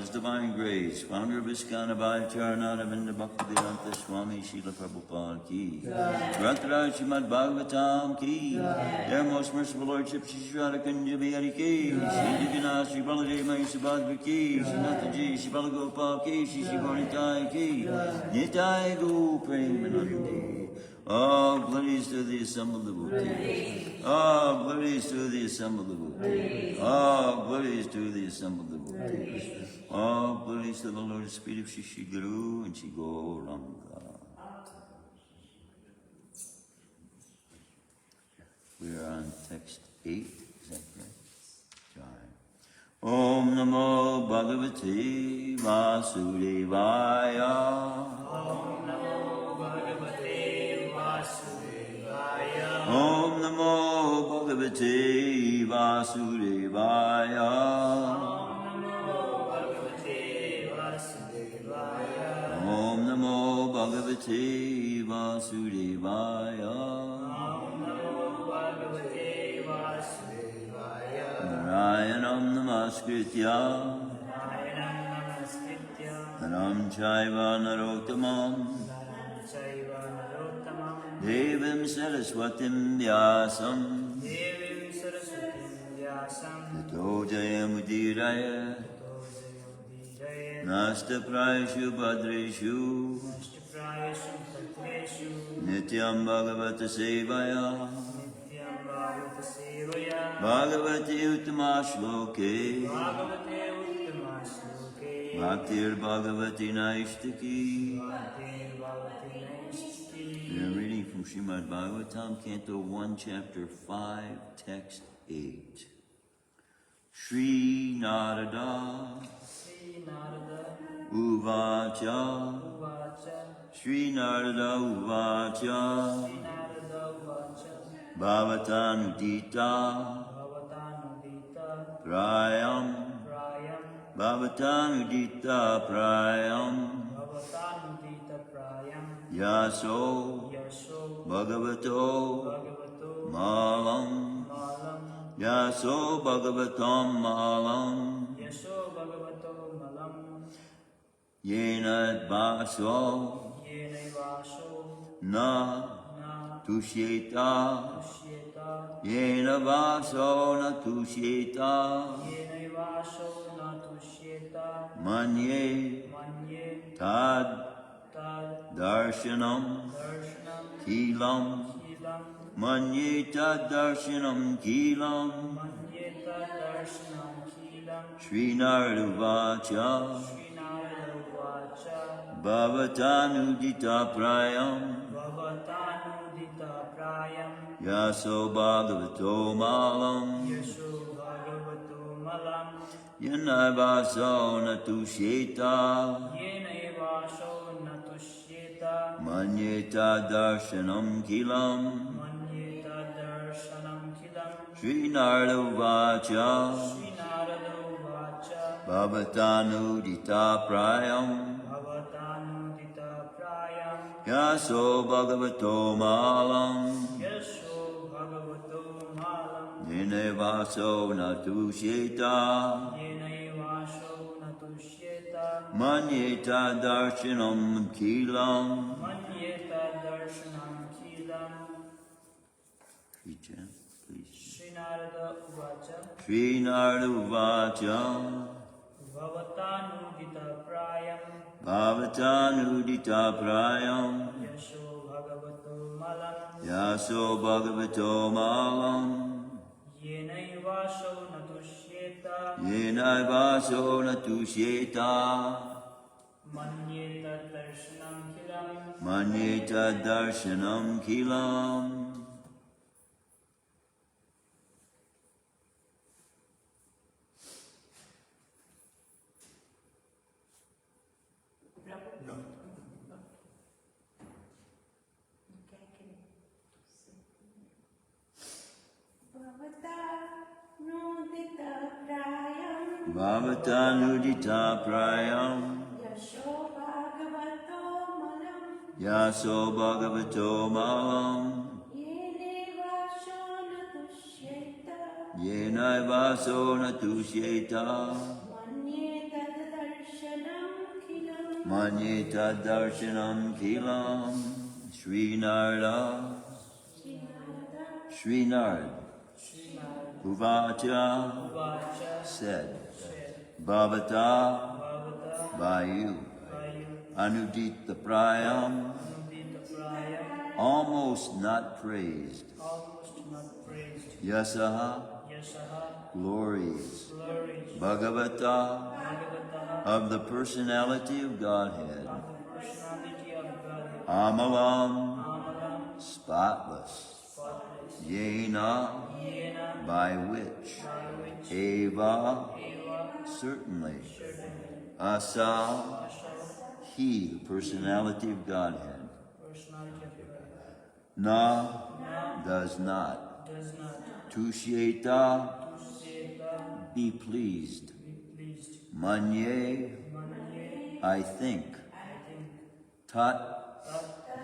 His divine grace, founder of Iskana Bhaicharanada Vinda Bhaktivedanta Swami Srila Prabhupada ki. Grantaraj Shrimadbhagavatam ki. Their most merciful Lordship Shri Radha Kunja Bihari ki. Shri Divinath Shri Baladev Mai Subhadra ki. Shri Nataji Shri Balagopal ki. Shri Shri Gornitai ki. Nitai Gu Premanandi. Oh, glories to the assembled devotees. Oh, glories to the assembled devotees. Oh, glories to the assembled devotees. Oh, glories to the Lord Spirit of Shri Guru and Shri Gauranga. We are on text 8, is that correct? Om Namo Bhagavate Vasudevaya. Om Namo Bhagavate Bhagavate Vasudevaya. Om Namo Bhagavate Vasudevaya. Narayanam Namaskritya Naram Chaiva Narottamam Devim Saraswatim Vyasam Tato Jayamudiraya Nasta Prayashu Bhadreshu Nityam Bhagavata Sevaya Bhagavati Uttama Shloke Bhaktir Bhagavati Naishtaki. We are reading from Shrimadbhagavatam, Canto 1, Chapter 5, Text 8. Shri Narada Uvacha Shri Narada Uvacha Bhavatanudita Prayam Bhavatanudita Prayam Yaso Bhagavato Malam Yaso Bhagavatam Malam Yena Vaso Na Tushyeta Yena Vaso Na Tushyeta Manye Tad Darshanam Kilam Manye Tad Darshanam Kilam Shri Narada Vacha Bhavatanudita Prayam Yaso Bhagavato Malam Yanavaso Natushyeta Manyeta Darshanam Kilam Shri Narada Vacha Bhavatanudita Prayam Yaso Bhagavato Malam Yenevaso Natushyeta Manyeta Darshanam Kilam. Please. Shri Narada Uvacha Bhavatanudita Prayam Yaso Bhagavato Malam Yenaivaso Natushyeta Manyeta Darshanam Kilam. Bhavatanudita Prayam Yaso Bhagavato Malam Yenaivaso Natushyeta Manyeta Darshanam Kilam. Shri Narada Uvacha said, Bhavata by you, Anudita Prayam, almost not praised, Yasaha, glories, Bhagavata, of the personality of Godhead, Amalam, spotless, Yena, by which, Eva, certainly, Asa, he, the personality of Godhead, Na, does not, Tushyeta, be pleased. Manye, I think. Tat,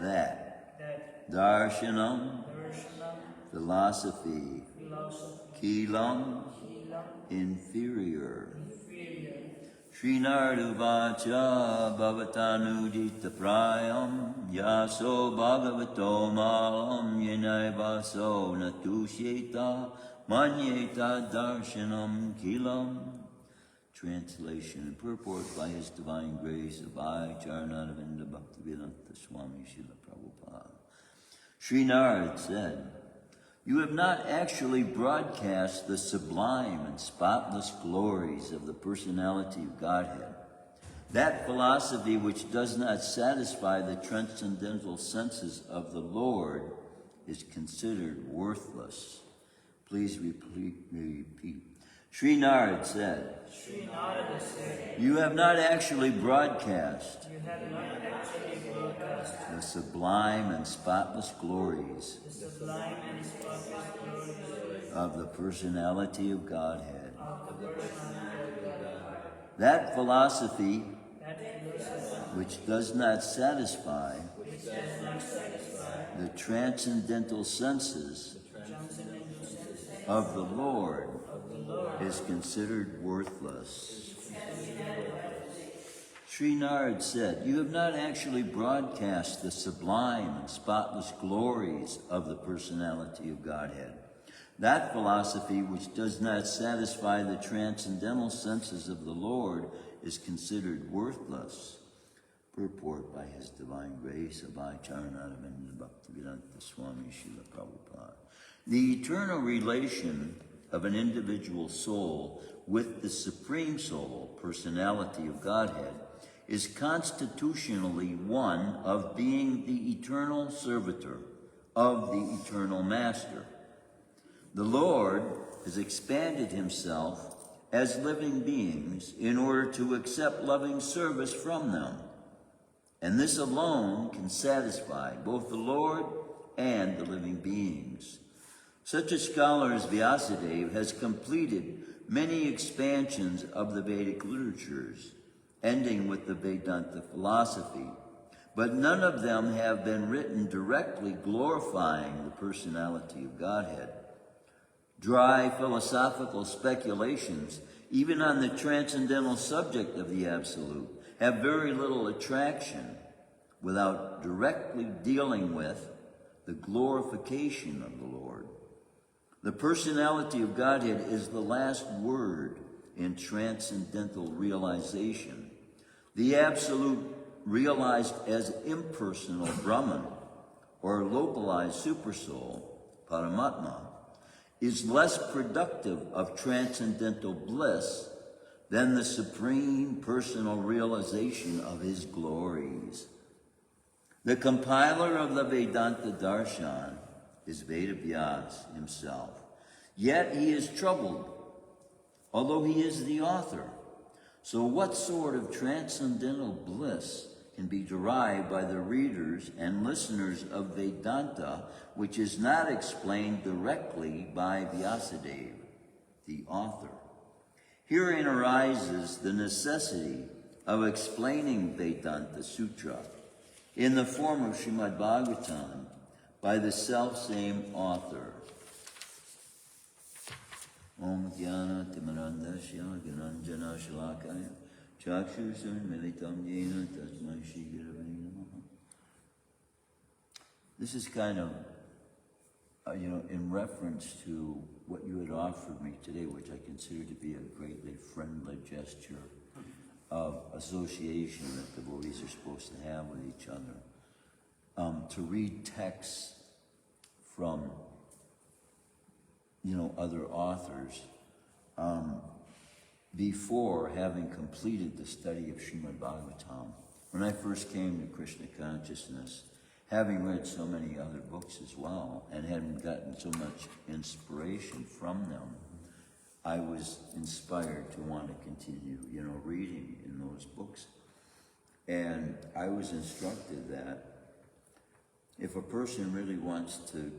that. Darshanam, philosophy. Kilam, inferior. Shrinarduvacha bhavatanudita prayam yaso bhagavato malam yenai vaso natusheta manyeta darshanam kilam. Translation and purport by His Divine Grace of I, Charanavinda Bhaktivedanta Swami Srila Prabhupada. Sri Narad said, "You have not actually broadcast the sublime and spotless glories of the personality of Godhead. That philosophy which does not satisfy the transcendental senses of the Lord is considered worthless." Please repeat. Sri Narad said, "You have not actually broadcast the sublime and spotless glories of the personality of Godhead. That philosophy which does not satisfy the transcendental senses of the Lord is considered worthless." Sri Narad said, "You have not actually broadcast the sublime and spotless glories of the personality of Godhead. That philosophy which does not satisfy the transcendental senses of the Lord is considered worthless." Purport by His Divine Grace of Charanavinda Bhaktivedanta Swami Srila Prabhupada. The eternal relation of an individual soul with the Supreme Soul, personality of Godhead, is constitutionally one of being the eternal servitor of the eternal Master. The Lord has expanded Himself as living beings in order to accept loving service from them, and this alone can satisfy both the Lord and the living beings. Such a scholar as Vyasadeva has completed many expansions of the Vedic literatures, ending with the Vedanta philosophy, but none of them have been written directly glorifying the personality of Godhead. Dry philosophical speculations, even on the transcendental subject of the Absolute, have very little attraction without directly dealing with the glorification of the Lord. The personality of Godhead is the last word in transcendental realization. The Absolute, realized as impersonal Brahman or localized Supersoul, Paramatma, is less productive of transcendental bliss than the supreme personal realization of His glories. The compiler of the Vedanta Darshan is Vedavyas himself. Yet he is troubled, although he is the author. So what sort of transcendental bliss can be derived by the readers and listeners of Vedanta, which is not explained directly by Vyasadeva, the author? Herein arises the necessity of explaining Vedanta Sutra in the form of Shrimadbhagavatam by the self-same author. Om Jnana Timarandasya Gyananjana Shalakaya Chakshusar Militam Yena Tasmai Shri Gurave Namaha. This is kind of, in reference to what you had offered me today, which I consider to be a greatly friendly gesture of association that devotees are supposed to have with each other. To read texts from, other authors before having completed the study of Shrimadbhagavatam. When I first came to Krishna consciousness, having read so many other books as well, and hadn't gotten so much inspiration from them, I was inspired to want to continue, reading in those books. And I was instructed that if a person really wants to,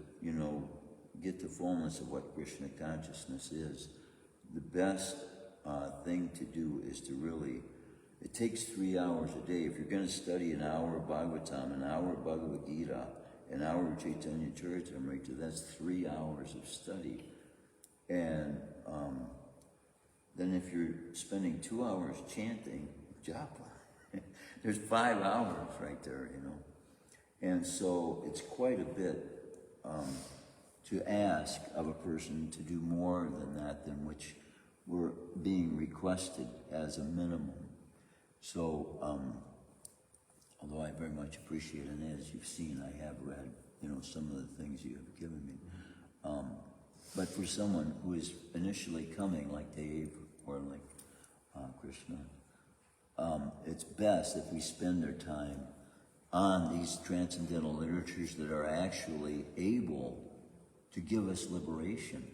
get the fullness of what Krishna consciousness is, the best thing to do is to really, it takes 3 hours a day. If you're going to study an hour of Bhagavatam, an hour of Bhagavad Gita, an hour of Chaitanya Charitamrita, that's 3 hours of study. And then if you're spending 2 hours chanting japa, there's 5 hours right there, you know. And so it's quite a bit to ask of a person to do more than that, than which we're being requested as a minimum. So, although I very much appreciate it, and as you've seen, I have read, you know, some of the things you have given me. But for someone who is initially coming, like Dave or like Krishna, it's best if we spend our time on these transcendental literatures that are actually able to give us liberation.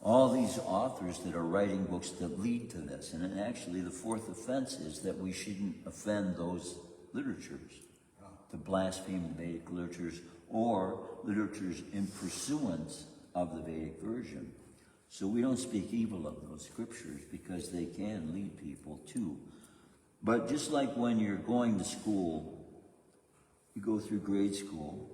All these authors that are writing books that lead to this, and actually the fourth offense is that we shouldn't offend those literatures, to blaspheme the Vedic literatures or literatures in pursuance of the Vedic version. So we don't speak evil of those scriptures because they can lead people to. But just like when you're going to school, you go through grade school,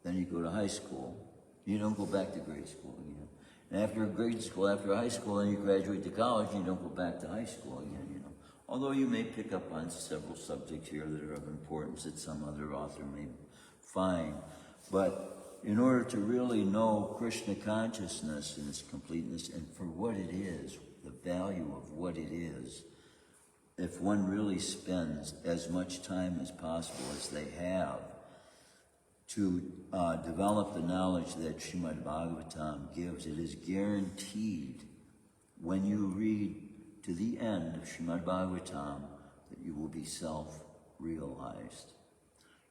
then you go to high school, you don't go back to grade school again. And after grade school, after high school, then you graduate to college, and you don't go back to high school again, you know. Although you may pick up on several subjects here that are of importance that some other author may find. But in order to really know Krishna consciousness in its completeness and for what it is, the value of what it is, if one really spends as much time as possible as they have to develop the knowledge that Shrimadbhagavatam gives, it is guaranteed when you read to the end of Shrimadbhagavatam that you will be self-realized.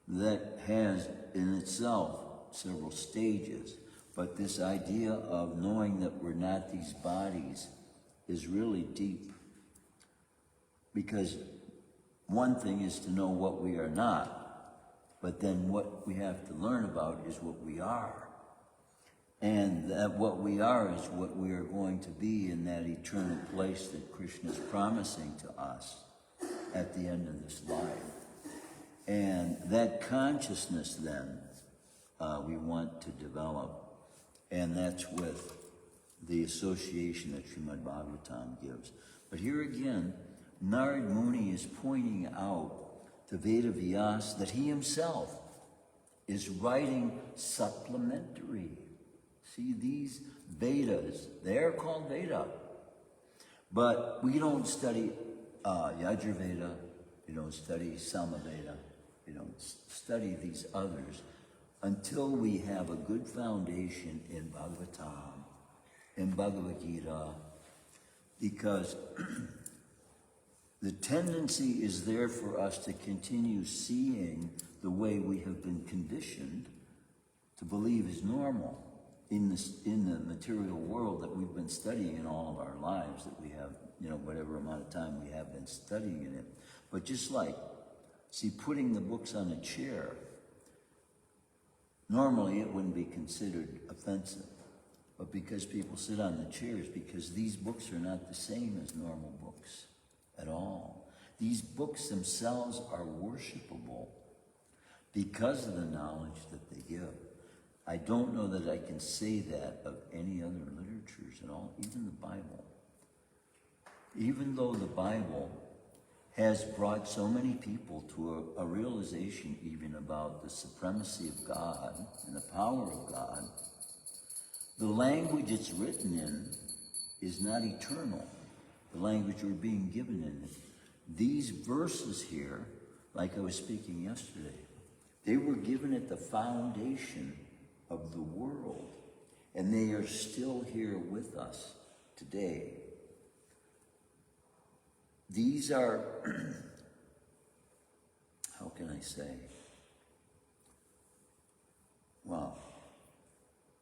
That has in itself several stages, but this idea of knowing that we're not these bodies is really deep. Because one thing is to know what we are not, but then what we have to learn about is what we are. And that what we are is what we are going to be in that eternal place that Krishna is promising to us at the end of this life. And that consciousness then we want to develop, and that's with the association that Shrimadbhagavatam gives. But here again, Narad Muni is pointing out to Veda Vyas that he himself is writing supplementary. See, these Vedas, they're called Veda. But we don't study Yajurveda, we don't study Samaveda, we don't study these others until we have a good foundation in Bhagavatam, in Bhagavad Gita, because the tendency is there for us to continue seeing the way we have been conditioned to believe is normal in the material world that we've been studying in all of our lives, that we have, you know, whatever amount of time we have been studying in it. But just like, see, putting the books on a chair, normally it wouldn't be considered offensive. But because people sit on the chairs, because these books are not the same as normal books at all. These books themselves are worshipable because of the knowledge that they give. I don't know that I can say that of any other literatures at all, even the Bible. Even though the Bible has brought so many people to a realization even about the supremacy of God and the power of God, the language it's written in is not eternal. The language we're being given in it. These verses here, like I was speaking yesterday, they were given at the foundation of the world, and they are still here with us today. These are, how can I say? Wow.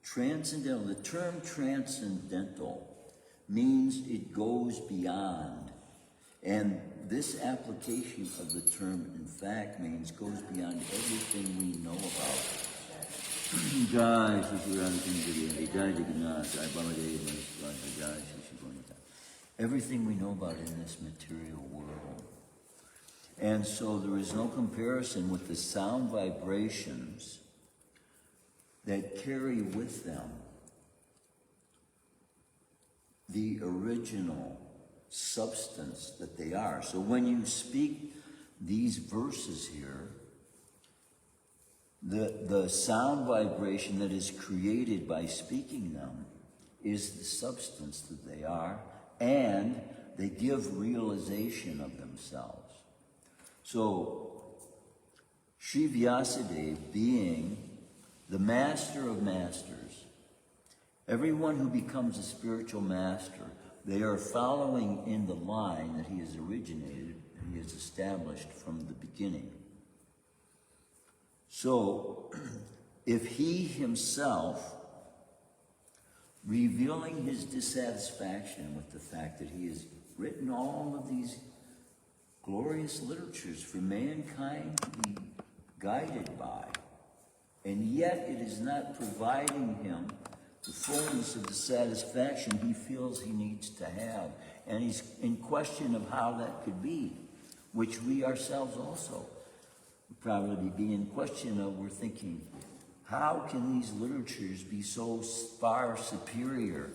Transcendental, the term transcendental means it goes beyond. And this application of the term, in fact, means goes beyond everything we know about. Jai Shri Radha Jai Jagannath, Jai Baladev, Jai Shri Bonita. Everything we know about in this material world. And so there is no comparison with the sound vibrations that carry with them the original substance that they are. So when you speak these verses here, the sound vibration that is created by speaking them is the substance that they are, and they give realization of themselves. So, Sri Vyasadeva being the master of masters, everyone who becomes a spiritual master, they are following in the line that he has originated, and he has established from the beginning. So, if he himself, revealing his dissatisfaction with the fact that he has written all of these glorious literatures for mankind to be guided by, and yet it is not providing him the fullness of the satisfaction he feels he needs to have, and he's in question of how that could be, which we ourselves also probably be in question of. We're thinking, how can these literatures be so far superior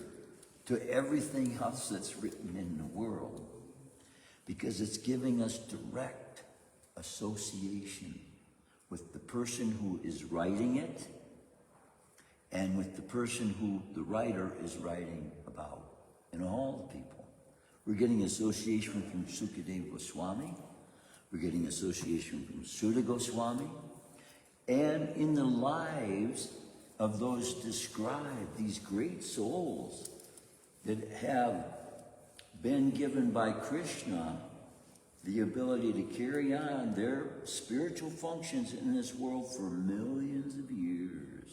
to everything else that's written in the world? Because it's giving us direct association with the person who is writing it and with the person who the writer is writing about, and all the people. We're getting association from Sukadeva Goswami. We're getting association from Sutta Goswami. And in the lives of those described, these great souls that have been given by Krishna the ability to carry on their spiritual functions in this world for millions of years.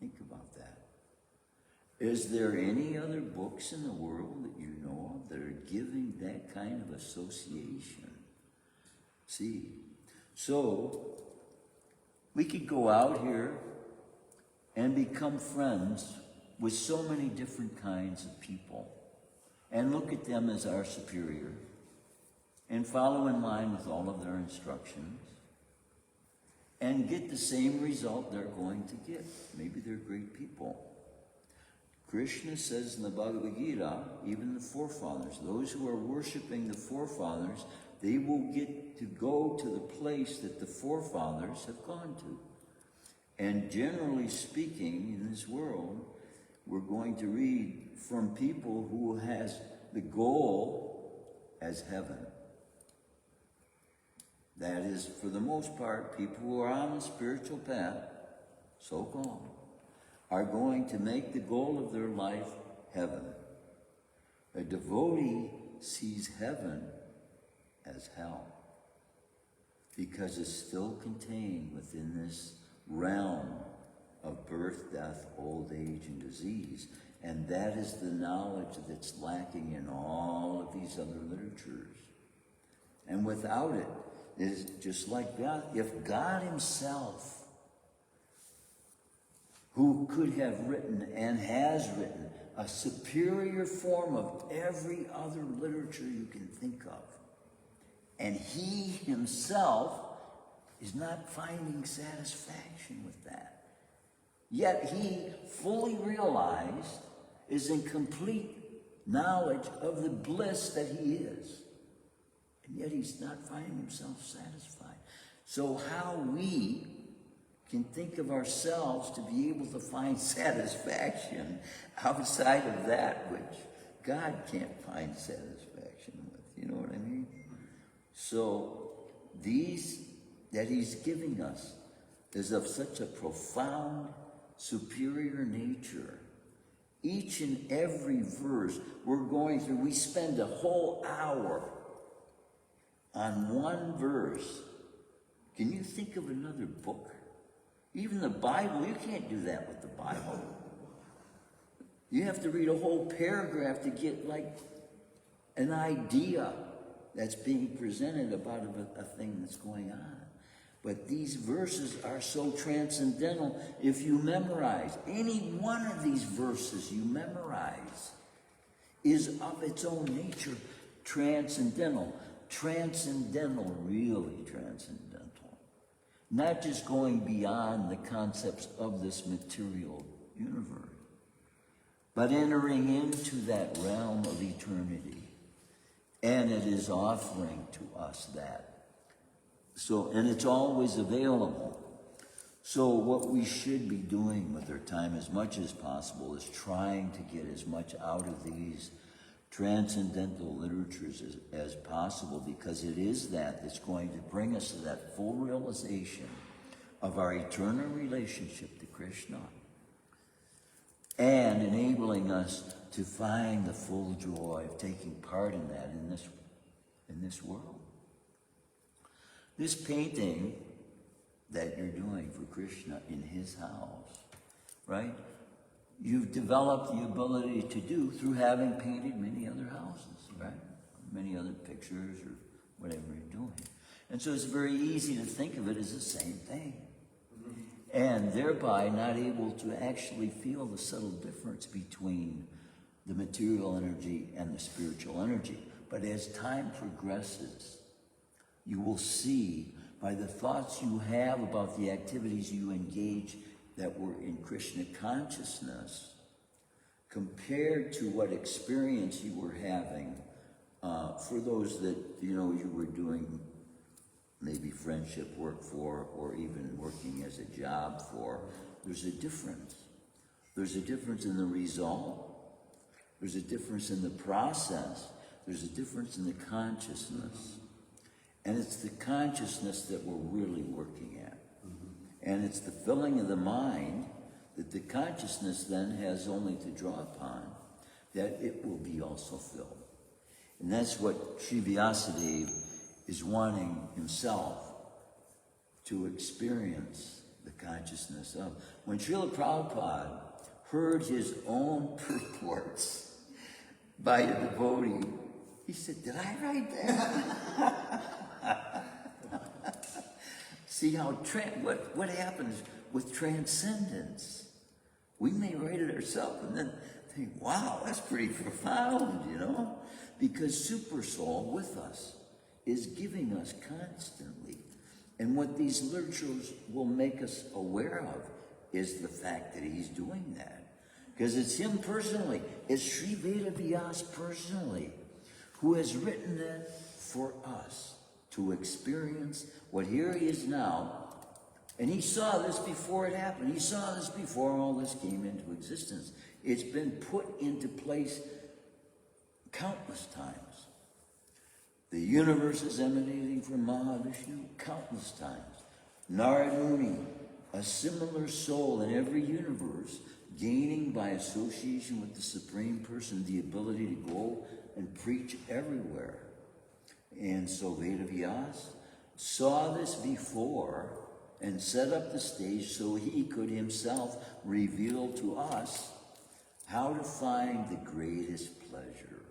Think about that. Is there any other books in the world that you know of that are giving that kind of association? See, so we could go out here and become friends with so many different kinds of people and look at them as our superior and follow in line with all of their instructions and get the same result they're going to get. Maybe they're great people. Krishna says in the Bhagavad Gita, even the forefathers, those who are worshiping the forefathers, they will get to go to the place that the forefathers have gone to. And generally speaking, in this world, we're going to read from people who has the goal as heaven. That is, for the most part, people who are on the spiritual path, so-called, are going to make the goal of their life heaven. A devotee sees heaven as hell, because it's still contained within this realm of birth, death, old age, and disease. And that is the knowledge that's lacking in all of these other literatures. And without it, is just like God. If God himself, who could have written and has written a superior form of every other literature you can think of, and he himself is not finding satisfaction with that, yet he fully realized, is in complete knowledge of the bliss that he is, and yet he's not finding himself satisfied. So how we can think of ourselves to be able to find satisfaction outside of that which God can't find satisfaction with, you know what I mean? So these that he's giving us is of such a profound, superior nature. Each and every verse we're going through, we spend a whole hour on one verse. Can you think of another book? Even the Bible, you can't do that with the Bible. You have to read a whole paragraph to get like an idea that's being presented about a thing that's going on. But these verses are so transcendental. If you memorize any one of these verses you memorize is of its own nature transcendental. Transcendental, really transcendental. Not just going beyond the concepts of this material universe, but entering into that realm of eternity. And it is offering to us that. So, and it's always available. So what we should be doing with our time as much as possible is trying to get as much out of these transcendental literatures as possible, because it is that's going to bring us to that full realization of our eternal relationship to Krishna and enabling us to find the full joy of taking part in that in this world. This painting that you're doing for Krishna in his house, right? You've developed the ability to do through having painted many other houses, right? Many other pictures or whatever you're doing. And so it's very easy to think of it as the same thing. And thereby not able to actually feel the subtle difference between the material energy and the spiritual energy. But as time progresses, you will see by the thoughts you have about the activities you engage that were in Krishna consciousness, compared to what experience you were having for those that, you were doing maybe friendship work for, or even working as a job for, there's a difference. There's a difference in the result. There's a difference in the process. There's a difference in the consciousness. And it's the consciousness that we're really working at. And it's the filling of the mind that the consciousness then has only to draw upon, that it will be also filled. And that's what Sri Vyasadeva is wanting himself to experience the consciousness of. When Srila Prabhupada heard his own purports by a devotee, he said, "Did I write that?" See how what happens with transcendence. We may write it ourselves and then think, wow, that's pretty profound, because Super Soul with us is giving us constantly. And what these literatures will make us aware of is the fact that he's doing that. Because it's him personally, it's Sri Vedavyas personally, who has written that for us to experience what here he is now. And he saw this before it happened. He saw this before all this came into existence. It's been put into place countless times. The universe is emanating from Mahavishnu countless times. Narad Muni, a similar soul in every universe, gaining by association with the Supreme Person the ability to go and preach everywhere. And so Vedavyas saw this before and set up the stage so he could himself reveal to us how to find the greatest pleasure,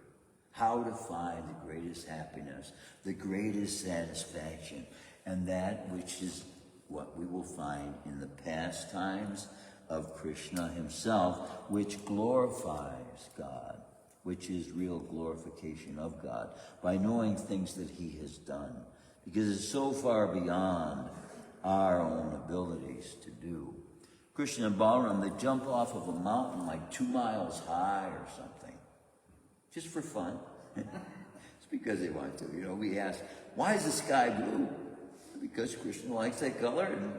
how to find the greatest happiness, the greatest satisfaction, and that which is what we will find in the pastimes of Krishna himself, which glorifies God, which is real glorification of God, by knowing things that he has done, because it's so far beyond our own abilities to do. Krishna and Balaram, they jump off of a mountain like 2 miles high or something, just for fun. It's because they want to. We ask, why is the sky blue? Because Krishna likes that color, and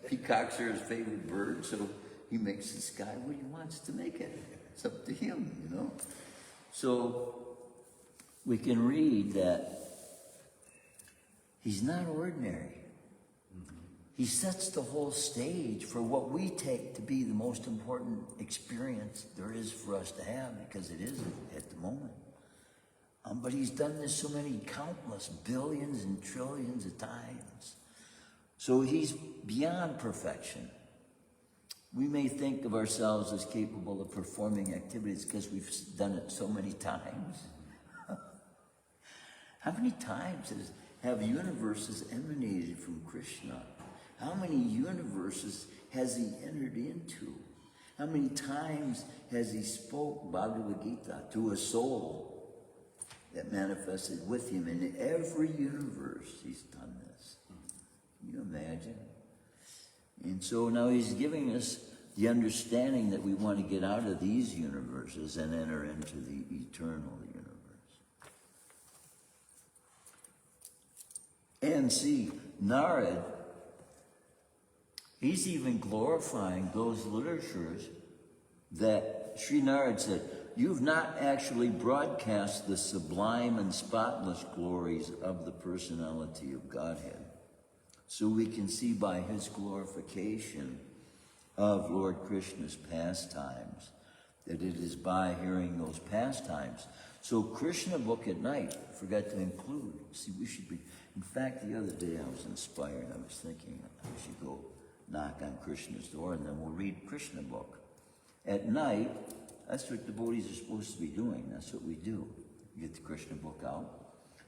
peacocks are his favorite bird, so he makes the sky what he wants to make it. It's up to him, So we can read that he's not ordinary. He sets the whole stage for what we take to be the most important experience there is for us to have, because it is at the moment. But he's done this so many countless billions and trillions of times. So he's beyond perfection. We may think of ourselves as capable of performing activities because we've done it so many times. How many times have universes emanated from Krishna? How many universes has he entered into? How many times has he spoke Bhagavad Gita to a soul that manifested with him? In every universe he's done this. Can you imagine? And so now he's giving us the understanding that we want to get out of these universes and enter into the eternal universe. And see, Narad, he's even glorifying those literatures that Sri Narad said, you've not actually broadcast the sublime and spotless glories of the personality of Godhead. So we can see by his glorification of Lord Krishna's pastimes that it is by hearing those pastimes. So Krishna book at night, I forgot to include. See, we should be, in fact, the other day I was inspired. I was thinking I should go knock on Krishna's door and then we'll read Krishna book. At night, that's what devotees are supposed to be doing. That's what we do. We get the Krishna book out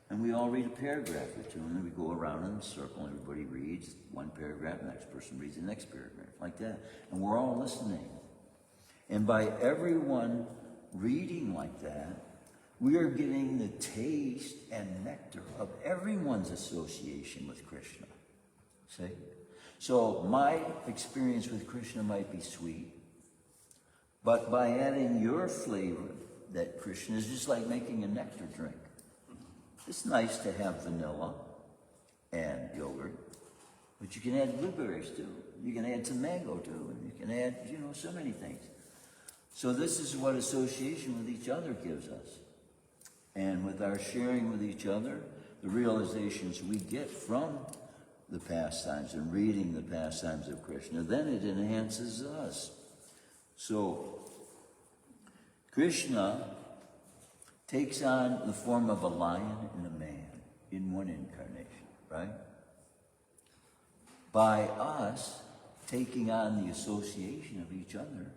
and we all read a paragraph or two and then we go around in a circle. Everybody reads one paragraph, the next person reads the next paragraph, like that. And we're all listening. And by everyone reading like that, we are getting the taste and nectar of everyone's association with Krishna. See? So my experience with Krishna might be sweet, but by adding your flavor, that Krishna is just like making a nectar drink. It's nice to have vanilla and yogurt, but you can add blueberries too. You can add some mango too, and you can add, so many things. So this is what association with each other gives us. And with our sharing with each other, the realizations we get from the pastimes and reading the pastimes of Krishna, then it enhances us. So Krishna takes on the form of a lion and a man in one incarnation, right? By us taking on the association of each other,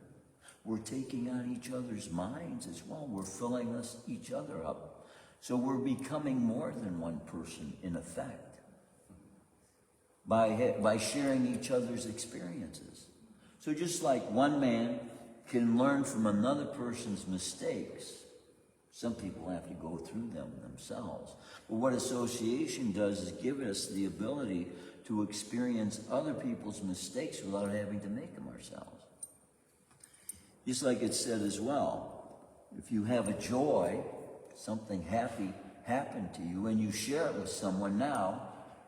we're taking on each other's minds as well. We're filling each other up. So we're becoming more than one person in effect by sharing each other's experiences. So just like one man can learn from another person's mistakes, some people have to go through them themselves. But what association does is give us the ability to experience other people's mistakes without having to make them ourselves. Just like it said as well, if you have a joy, something happy happened to you, and you share it with someone now,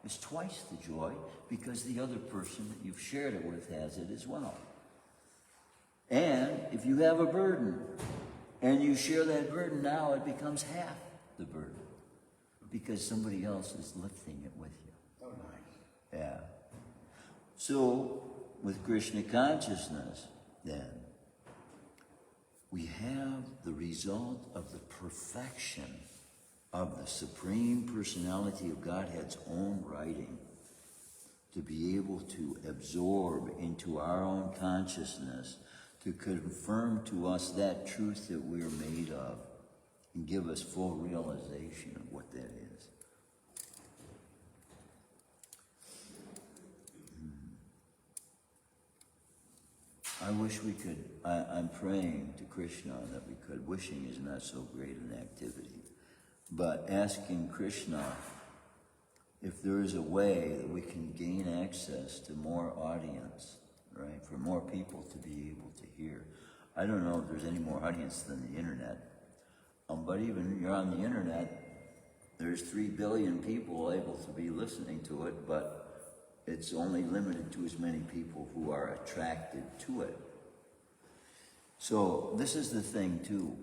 it's twice the joy because the other person that you've shared it with has it as well. And if you have a burden and you share that burden now, it becomes half the burden because somebody else is lifting it with you. Oh, nice. Yeah. So with Krishna consciousness, then, we have the result of the perfection of the Supreme Personality of Godhead's own writing to be able to absorb into our own consciousness, to confirm to us that truth that we're made of and give us full realization of what that is. I wish we could, I'm praying to Krishna that we could. Wishing is not so great an activity. But asking Krishna if there is a way that we can gain access to more audience, right? For more people to be able to hear. I don't know if there's any more audience than the internet. But even you're on the internet, there's 3 billion people able to be listening to it, but it's only limited to as many people who are attracted to it. So this is the thing too.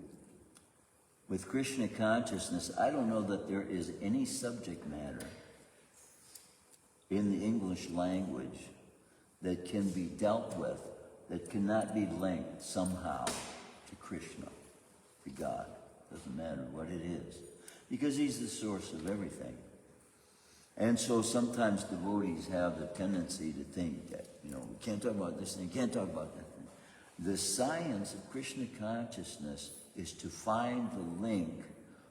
With Krishna consciousness, I don't know that there is any subject matter in the English language that can be dealt with that cannot be linked somehow to Krishna, to God. Doesn't matter what it is, because he's the source of everything. And so sometimes devotees have the tendency to think that, we can't talk about this thing, can't talk about that thing. The science of Krishna consciousness is to find the link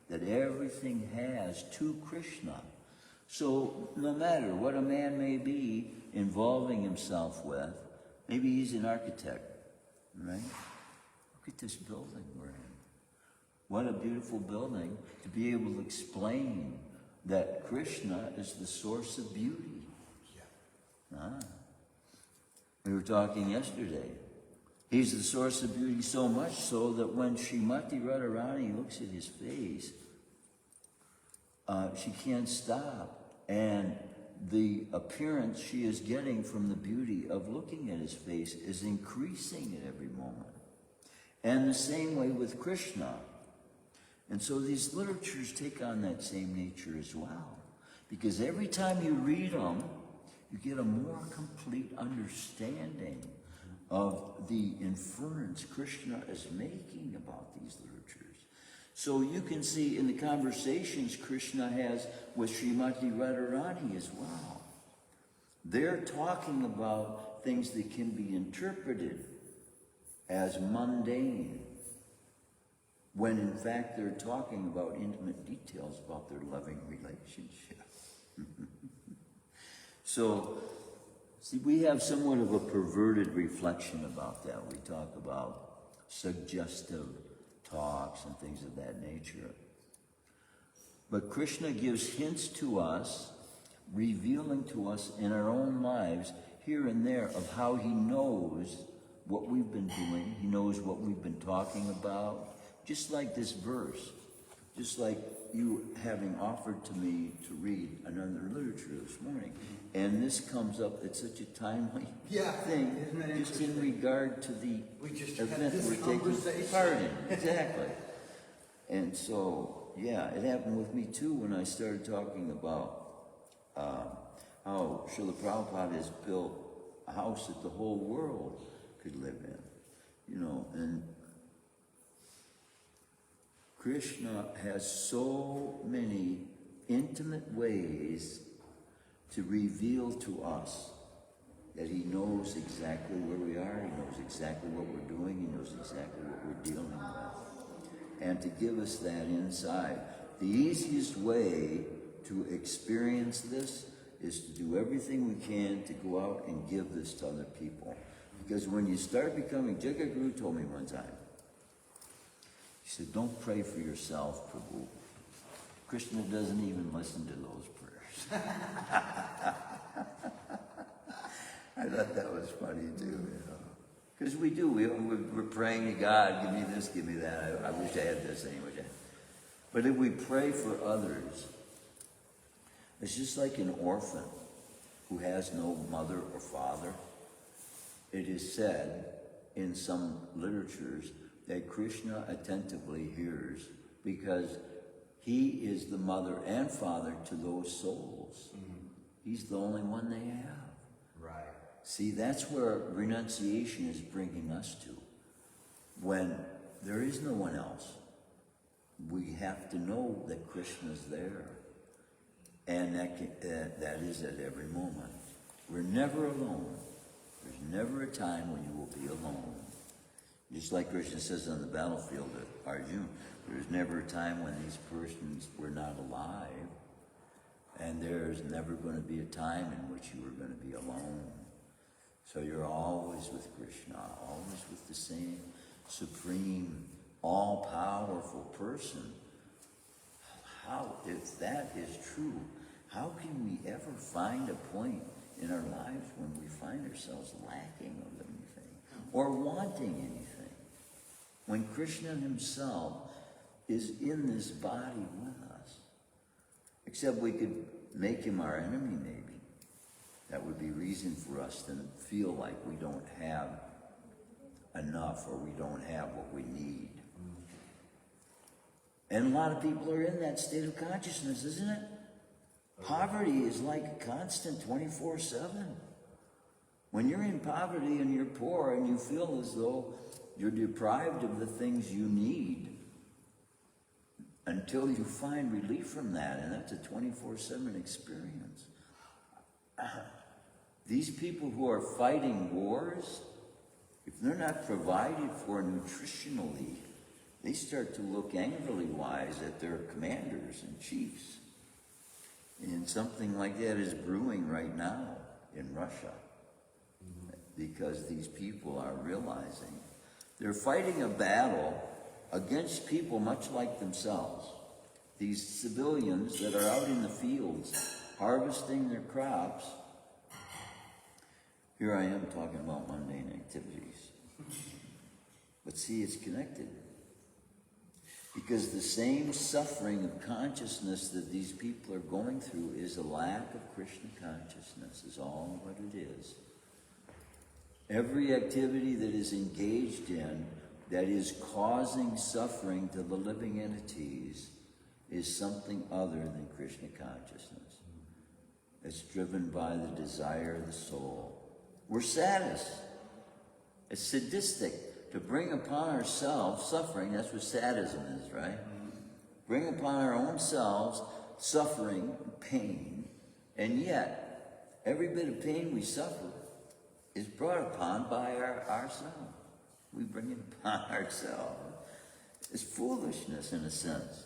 that everything has to Krishna, So no matter what a man may be involving himself with, maybe he's an architect, right? Look at this building we're in. What a beautiful building to be able to explain that Krishna is the source of beauty. We were talking yesterday. He's the source of beauty so much so that when Shrimati Radharani looks at his face, she can't stop. And the appearance she is getting from the beauty of looking at his face is increasing at every moment. And the same way with Krishna. And so these literatures take on that same nature as well. Because every time you read them, you get a more complete understanding of the inference Krishna is making about these literatures. So you can see in the conversations Krishna has with Shrimati Radharani as well. They're talking about things that can be interpreted as mundane, when in fact they're talking about intimate details about their loving relationship. So, see, we have somewhat of a perverted reflection about that. We talk about suggestive talks and things of that nature. But Krishna gives hints to us, revealing to us in our own lives, here and there, of how he knows what we've been doing. He knows what we've been talking about. Just like this verse, just like you having offered to me to read another literature this morning. And this comes up at such a timely thing, just in regard to the event we're taking part in. Exactly. And so, yeah, it happened with me too when I started talking about how Srila Prabhupada has built a house that the whole world could live in, you know, and Krishna has so many intimate ways to reveal to us that he knows exactly where we are, he knows exactly what we're doing, he knows exactly what we're dealing with. And to give us that insight. The easiest way to experience this is to do everything we can to go out and give this to other people. Because when you start becoming, Jagaguru told me one time, he said, don't pray for yourself, Prabhu. Krishna doesn't even listen to those prayers. I thought that was funny too, you know. Because we do, we're praying to God, give me this, give me that. I wish I had this anyway. But if we pray for others, it's just like an orphan who has no mother or father. It is said in some literatures that Krishna attentively hears because he is the mother and father to those souls. He's the only one they have. Right. See, that's where renunciation is bringing us to. When there is no one else, we have to know that Krishna's there. And that is at every moment. We're never alone. There's never a time when you will be alone. Just like Krishna says on the battlefield at Arjuna, there's never a time when these persons were not alive, and there's never going to be a time in which you are going to be alone. So you're always with Krishna, always with the same supreme, all-powerful person. How, if that is true, how can we ever find a point in our lives when we find ourselves lacking of anything or wanting anything? When Krishna himself is in this body with us. Except we could make him our enemy, maybe. That would be reason for us to feel like we don't have enough or we don't have what we need. And a lot of people are in that state of consciousness, isn't it? Poverty is like a constant 24/7. When you're in poverty and you're poor and you feel as though you're deprived of the things you need until you find relief from that, and that's a 24/7 experience. These people who are fighting wars, if they're not provided for nutritionally, they start to look angrily wise at their commanders and chiefs. And something like that is brewing right now in Russia, because these people are realizing they're fighting a battle against people much like themselves. These civilians that are out in the fields harvesting their crops. Here I am talking about mundane activities. But see, it's connected. Because the same suffering of consciousness that these people are going through is a lack of Krishna consciousness, is all what it is. Every activity that is engaged in that is causing suffering to the living entities is something other than Krishna consciousness. It's driven by the desire of the soul. We're sadists. It's sadistic to bring upon ourselves suffering. That's what sadism is, right? Bring upon our own selves suffering, pain, and yet every bit of pain we suffer is brought upon by ourselves. We bring it upon ourselves. It's foolishness in a sense.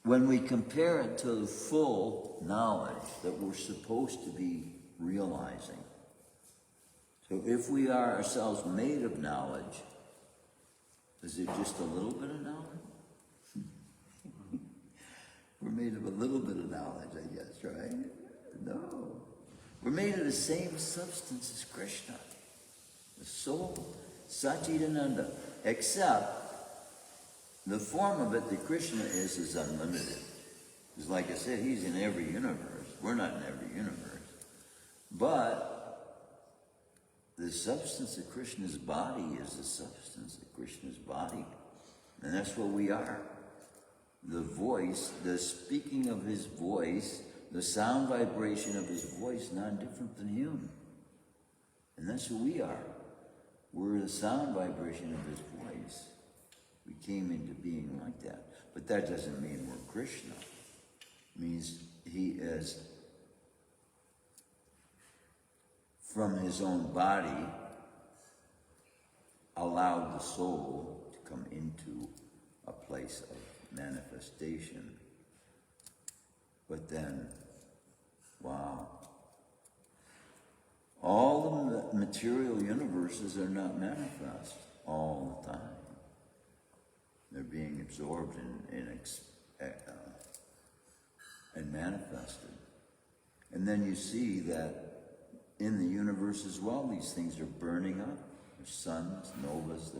When we compare it to the full knowledge that we're supposed to be realizing. So if we are ourselves made of knowledge, is it just a little bit of knowledge? We're made of a little bit of knowledge, I guess, right? No. We're made of the same substance as Krishna, the soul, Satchidananda, except the form of it that Krishna is unlimited. Because like I said, he's in every universe. We're not in every universe. But the substance of Krishna's body is the substance of Krishna's body. And that's what we are. The voice, the speaking of his voice, the sound vibration of his voice, not different than him. And that's who we are. We're the sound vibration of his voice. We came into being like that. But that doesn't mean we're Krishna. It means he is from his own body allowed the soul to come into a place of manifestation. But then, wow, all the material universes are not manifest all the time. They're being absorbed and manifested. And then you see that in the universe as well, these things are burning up. There's suns, novas,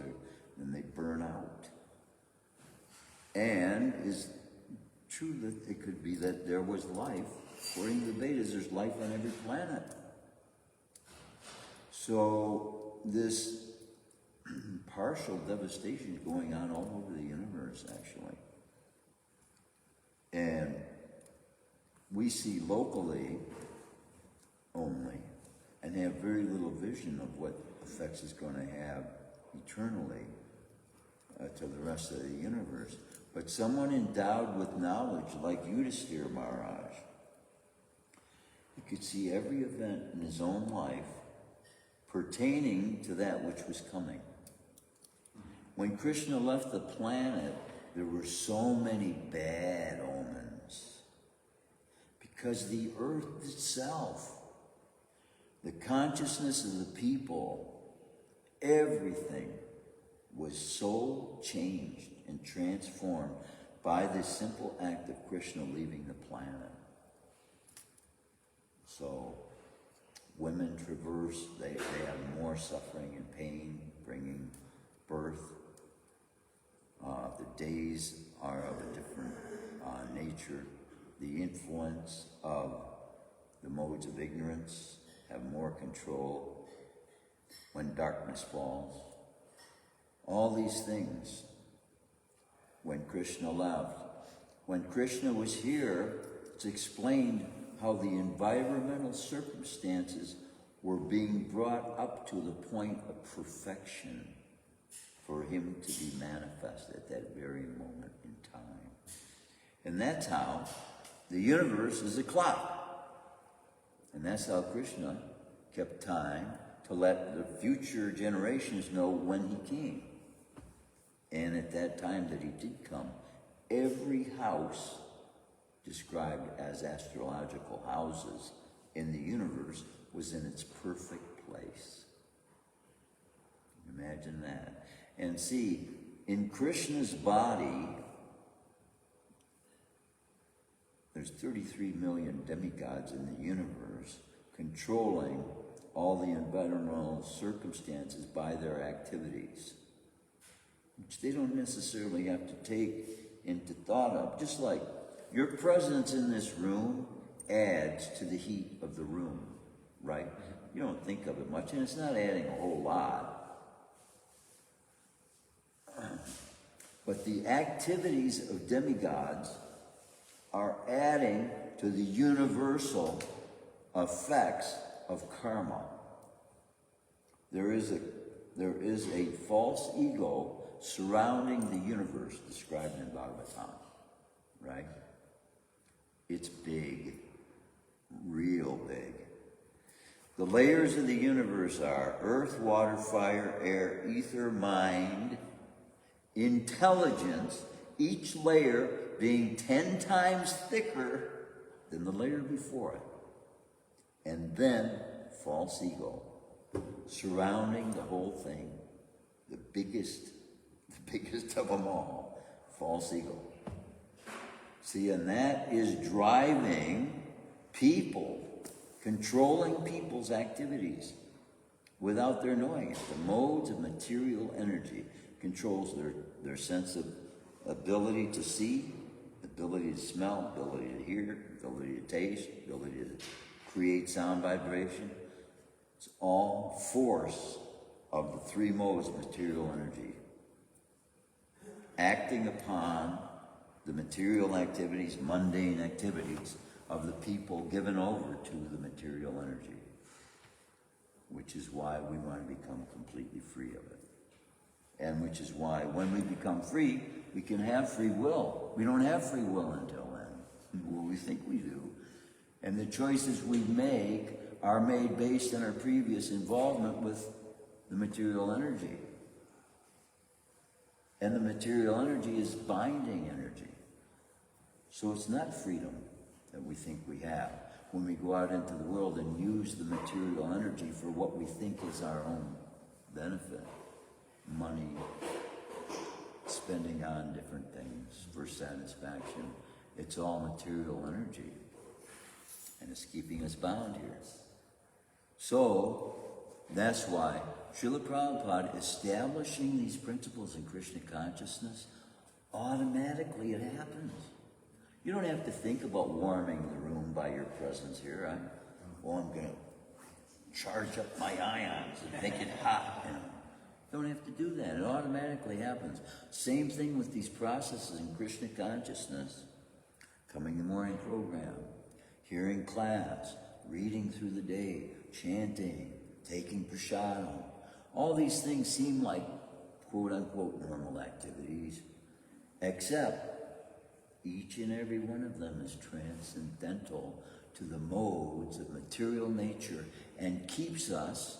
and they burn out. And is true that it could be that there was life. According to the Vedas, there's life on every planet. So this partial devastation is going on all over the universe, actually. And we see locally only and have very little vision of what effects it's going to have eternally to the rest of the universe. But someone endowed with knowledge like Yudhisthira Maharaj, he could see every event in his own life pertaining to that which was coming. When Krishna left the planet, there were so many bad omens. Because the earth itself, the consciousness of the people, everything was so changed and transformed by this simple act of Krishna leaving the planet. So women traverse, they have more suffering and pain, bringing birth. The days are of a different nature. The influence of the modes of ignorance have more control when darkness falls. All these things when Krishna left. When Krishna was here, it's explained how the environmental circumstances were being brought up to the point of perfection for him to be manifest at that very moment in time. And that's how the universe is a clock. And that's how Krishna kept time to let the future generations know when he came. And at that time that he did come, every house described as astrological houses in the universe, was in its perfect place. Imagine that. And see, in Krishna's body, there's 33 million demigods in the universe controlling all the environmental circumstances by their activities, which they don't necessarily have to take into thought of. Just like your presence in this room adds to the heat of the room, right? You don't think of it much, and it's not adding a whole lot. But the activities of demigods are adding to the universal effects of karma. There is a false ego surrounding the universe described in Bhagavatam, right? It's big, real big. The layers of the universe are earth, water, fire, air, ether, mind, intelligence, each layer being 10 times thicker than the layer before it. And then false ego surrounding the whole thing, the biggest of them all, false ego. See, and that is driving people, controlling people's activities without their knowing it. The modes of material energy controls their sense of ability to see, ability to smell, ability to hear, ability to taste, ability to create sound vibration. It's all force of the three modes of material energy acting upon the material activities, mundane activities of the people given over to the material energy, which is why we want to become completely free of it. And which is why when we become free, we can have free will. We don't have free will until then. Well, we think we do. And the choices we make are made based on our previous involvement with the material energy. And the material energy is binding energy. So it's not freedom that we think we have when we go out into the world and use the material energy for what we think is our own benefit. Money, spending on different things for satisfaction. It's all material energy. And it's keeping us bound here. So, that's why Srila Prabhupada establishing these principles in Krishna consciousness, automatically it happens. You don't have to think about warming the room by your presence here. I'm going to charge up my ions and make it hot. Don't have to do that. It automatically happens. Same thing with these processes in Krishna consciousness. Coming to the morning program, hearing class, reading through the day, chanting, taking prasadam. All these things seem like quote-unquote normal activities, except each and every one of them is transcendental to the modes of material nature and keeps us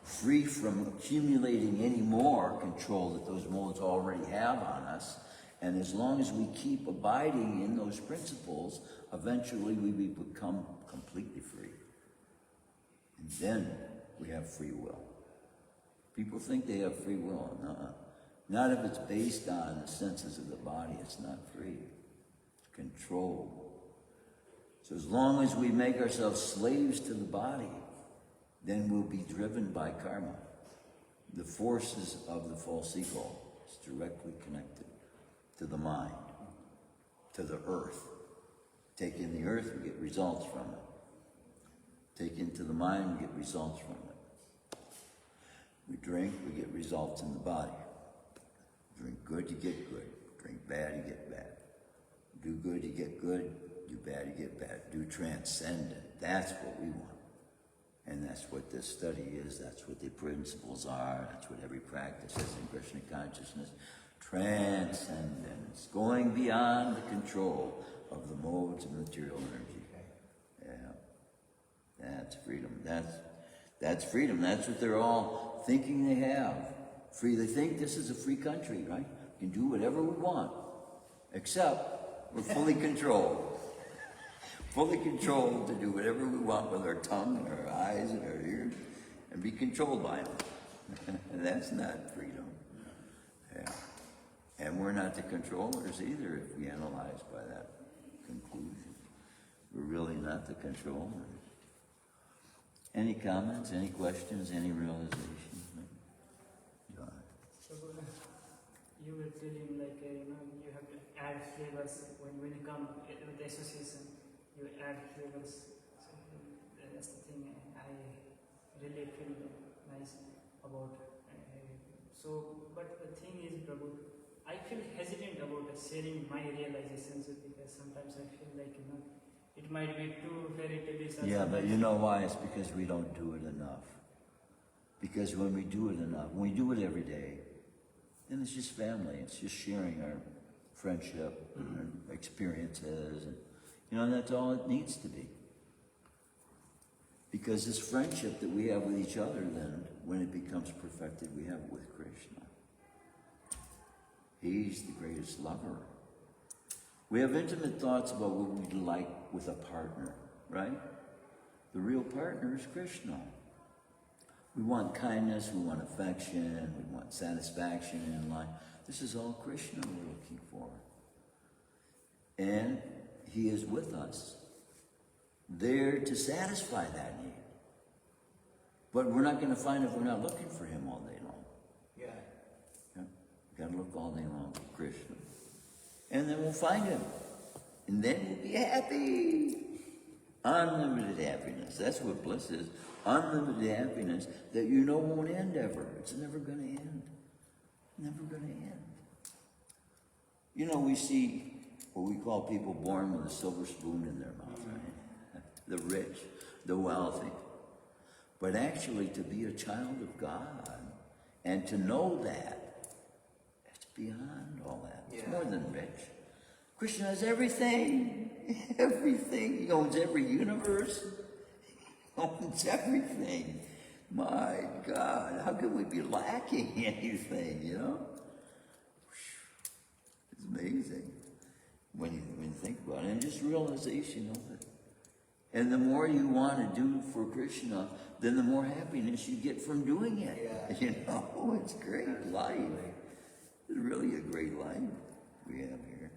free from accumulating any more control that those modes already have on us. And as long as we keep abiding in those principles, eventually we become completely free. And then we have free will. People think they have free will. No, not if it's based on the senses of the body. It's not free. It's controlled. So as long as we make ourselves slaves to the body, then we'll be driven by karma. The forces of the false ego is directly connected to the mind, to the earth. Take in the earth, we get results from it. Take into the mind, we get results from it. We drink, we get results in the body. Drink good, you get good. Drink bad, you get bad. Do good, you get good. Do bad, you get bad. Do transcendent. That's what we want. And that's what this study is. That's what the principles are. That's what every practice is in Krishna consciousness. Transcendence. Going beyond the control of the modes of material energy. Yeah. That's freedom. That's freedom. That's what they're all thinking they have. Free. They think this is a free country, right? We can do whatever we want. Except we're fully controlled. Fully controlled to do whatever we want with our tongue and our eyes and our ears and be controlled by them. And that's not freedom. Yeah. And we're not the controllers either if we analyze by that conclusion. We're really not the controllers. Any comments, any questions, any realizations? So you were telling you have to add flavors when you come with the association, you add flavors. So that's the thing I really feel nice about. But the thing is, Prabhu, I feel hesitant about sharing my realizations because sometimes I feel like it might be too fairy tale. Yeah, but you know why? It's because we don't do it enough. Because when we do it enough, when we do it every day, then it's just family. It's just sharing our friendship and our experiences. And that's all it needs to be. Because this friendship that we have with each other, then, when it becomes perfected, we have it with Krishna. He's the greatest lover. We have intimate thoughts about what we'd like with a partner, right? The real partner is Krishna. We want kindness, we want affection, we want satisfaction in life. This is all Krishna we're looking for. And he is with us, there to satisfy that need. But we're not going to find if we're not looking for him all day long. Yeah. We've got to look all day long for Krishna. And then we'll find him. And then we'll be happy. Unlimited happiness. That's what bliss is. Unlimited happiness that won't end ever. It's never going to end. Never going to end. We see what we call people born with a silver spoon in their mouth, right? The rich, the wealthy. But actually to be a child of God and to know that, it's beyond all that. It's more than rich. Krishna has everything. Everything. He owns every universe. He owns everything. My God, how could we be lacking anything, It's amazing when you think about it. And just realization of it. And the more you want to do for Krishna, then the more happiness you get from doing it. Yeah. It's great life. It's really a great life we have here.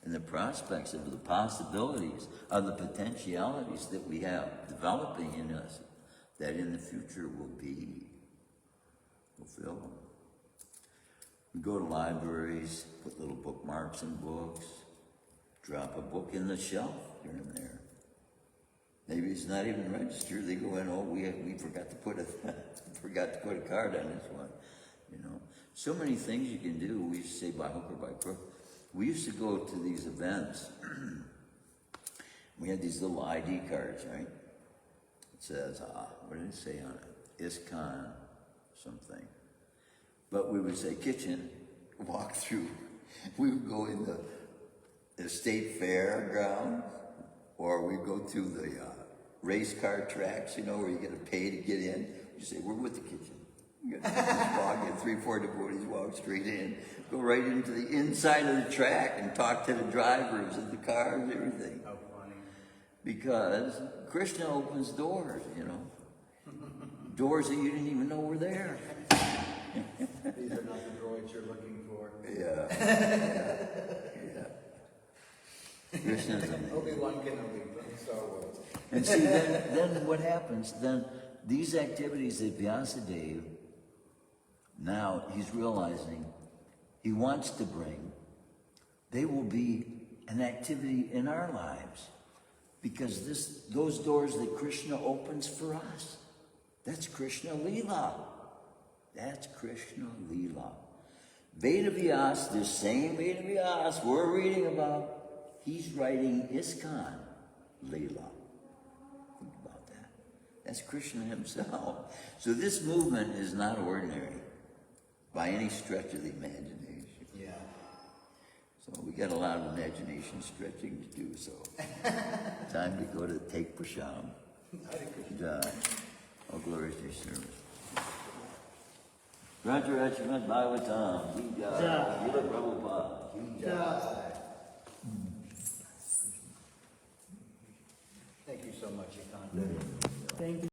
And the prospects of the possibilities, of the potentialities that we have developing in us, that in the future will be fulfilled. We go to libraries, put little bookmarks in books, drop a book in the shelf here and there. Maybe it's not even registered. They go in, we forgot to put a card on this one. So many things you can do. We used to say by hook or by crook. We used to go to these events. We had these little ID cards, right? It says, what did it say on it? ISKCON something. But we would say kitchen, walk through. We would go in the state fairground, or we'd go to the race car tracks, where you got to pay to get in. You say, we're with the kitchen. You got to walk in, 3-4 devotees walk straight in, go right into the inside of the track and talk to the drivers of the cars, everything. How funny. Because Krishna opens doors, doors that you didn't even know were there. These are not the droids you're looking for. Yeah. Krishna's amazing. Obi-Wan Kenobi from Star Wars. And see, then what happens? Then these activities that Vyasadeva, now he's realizing he wants to bring, they will be an activity in our lives. Because those doors that Krishna opens for us, that's Krishna Leela. That's Krishna Leela. Veda Vyas, this same Veda Vyas we're reading about, he's writing ISKCON Leela. Think about that. That's Krishna himself. So this movement is not ordinary by any stretch of the imagination. Yeah. So we got a lot of imagination stretching to do, so time to go to take Prasham. All glory to your service. Shrimadbhagavatam, Ki Jai, Srila Prabhupada, Ki Jai. living.